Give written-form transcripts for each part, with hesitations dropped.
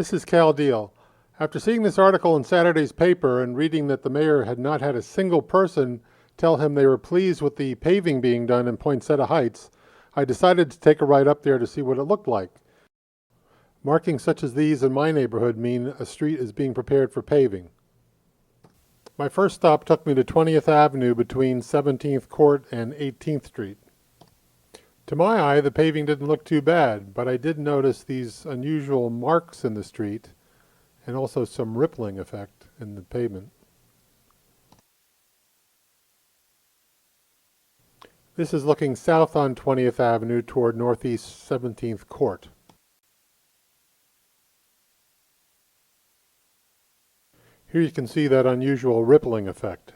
This is Cal Deal. After seeing this article in Saturday's paper and reading that the mayor had not had a single person tell him they were pleased with the paving being done in Poinsettia Heights, I decided to take a ride up there to see what it looked like. Markings such as these in my neighborhood mean a street is being prepared for paving. My first stop took me to 20th Avenue between 17th Court and 18th Street. To my eye, the paving didn't look too bad, but I did notice these unusual marks in the street and also some rippling effect in the pavement. This is looking south on 20th Avenue toward Northeast 17th Court. Here you can see that unusual rippling effect.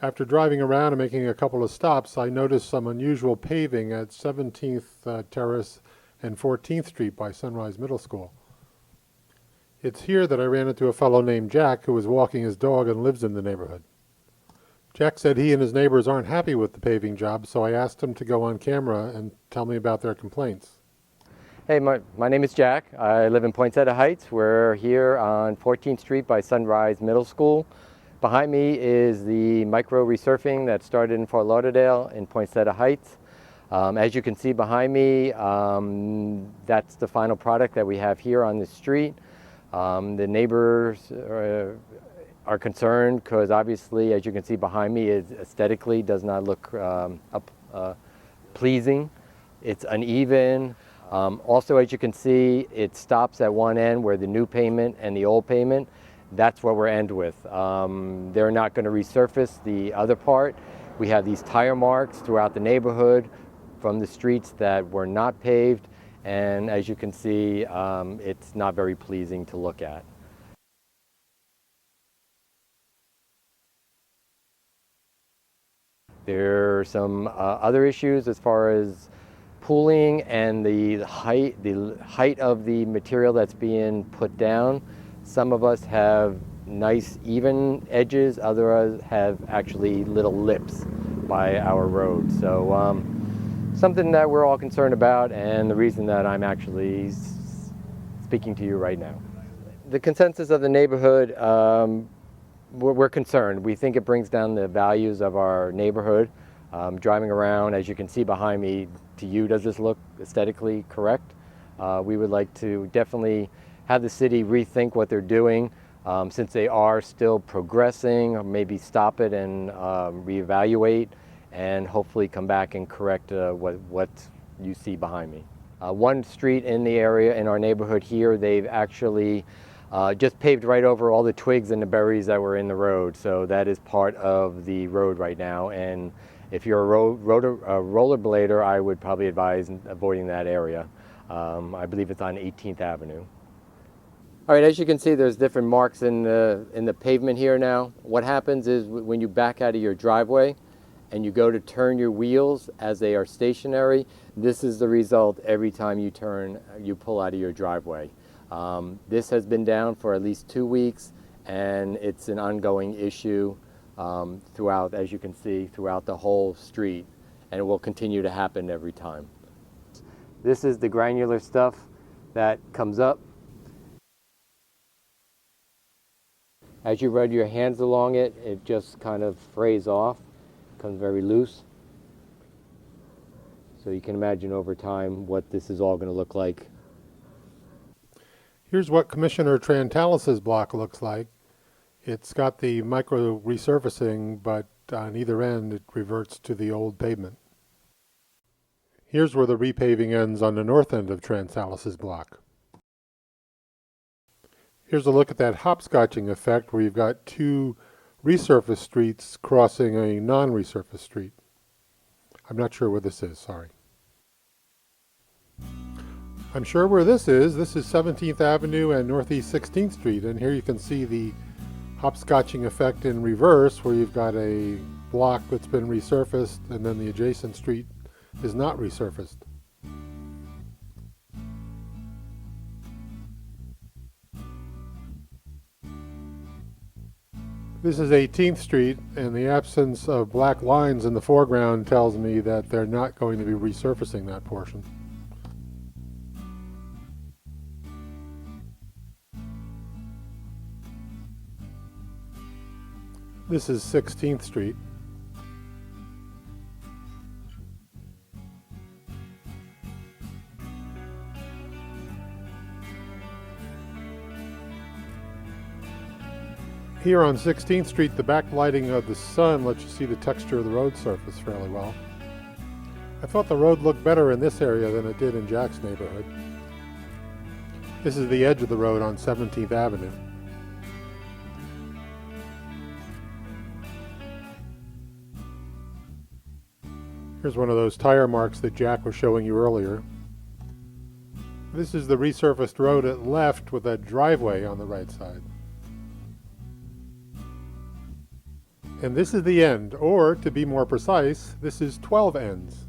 After driving around and making a couple of stops, I noticed some unusual paving at 17th Terrace and 14th Street by Sunrise Middle School. It's here that I ran into a fellow named Jack who was walking his dog and lives in the neighborhood. Jack said he and his neighbors aren't happy with the paving job, so I asked him to go on camera and tell me about their complaints. Hey, my name is Jack. I live in Poinsettia Heights. We're here on 14th Street by Sunrise Middle School. Behind me is the micro-resurfacing that started in Fort Lauderdale in Poinsettia Heights. As you can see behind me, that's the final product that we have here on the street. The neighbors are concerned because obviously, as you can see behind me, it aesthetically does not look pleasing. It's uneven. Also, as you can see, it stops at one end where the new pavement and the old pavement, that's what we're end with. They're not going to resurface the other part. We have these tire marks throughout the neighborhood from the streets that were not paved, and as you can see, it's not very pleasing to look at. There are some other issues as far as pooling and the height of the material that's being put down. Some of us have nice even edges, others have actually little lips by our road. So something that we're all concerned about, and the reason that I'm actually speaking to you right now. The consensus of the neighborhood, we're concerned. We think it brings down the values of our neighborhood. Driving around, as you can see behind me, to you, does this look aesthetically correct? We would like to definitely have the city rethink what they're doing, since they are still progressing, or maybe stop it and reevaluate, and hopefully come back and correct what you see behind me. One street in the area, in our neighborhood here, they've actually just paved right over all the twigs and the berries that were in the road. So that is part of the road right now. And if you're a rollerblader, I would probably advise avoiding that area. I believe it's on 18th Avenue. All right, as you can see, there's different marks in the pavement here now. What happens is when you back out of your driveway and you go to turn your wheels as they are stationary, this is the result every time you pull out of your driveway. This has been down for at least 2 weeks, and it's an ongoing issue throughout, as you can see, throughout the whole street, and it will continue to happen every time. This is the granular stuff that comes up. As you run your hands along it, it just kind of frays off, becomes very loose. So you can imagine over time what this is all going to look like. Here's what Commissioner Trantalis's block looks like. It's got the micro resurfacing, but on either end it reverts to the old pavement. Here's where the repaving ends on the north end of Trantalis's block. Here's a look at that hopscotching effect where you've got two resurfaced streets crossing a non-resurfaced street. I'm not sure where this is, sorry. I'm sure where this is. This is 17th Avenue and Northeast 16th Street, and here you can see the hopscotching effect in reverse where you've got a block that's been resurfaced and then the adjacent street is not resurfaced. This is 18th Street, and the absence of black lines in the foreground tells me that they're not going to be resurfacing that portion. This is 16th Street. Here on 16th Street, the backlighting of the sun lets you see the texture of the road surface fairly well. I thought the road looked better in this area than it did in Jack's neighborhood. This is the edge of the road on 17th Avenue. Here's one of those tire marks that Jack was showing you earlier. This is the resurfaced road at left with a driveway on the right side. And this is the end, or to be more precise, this is 12 ends.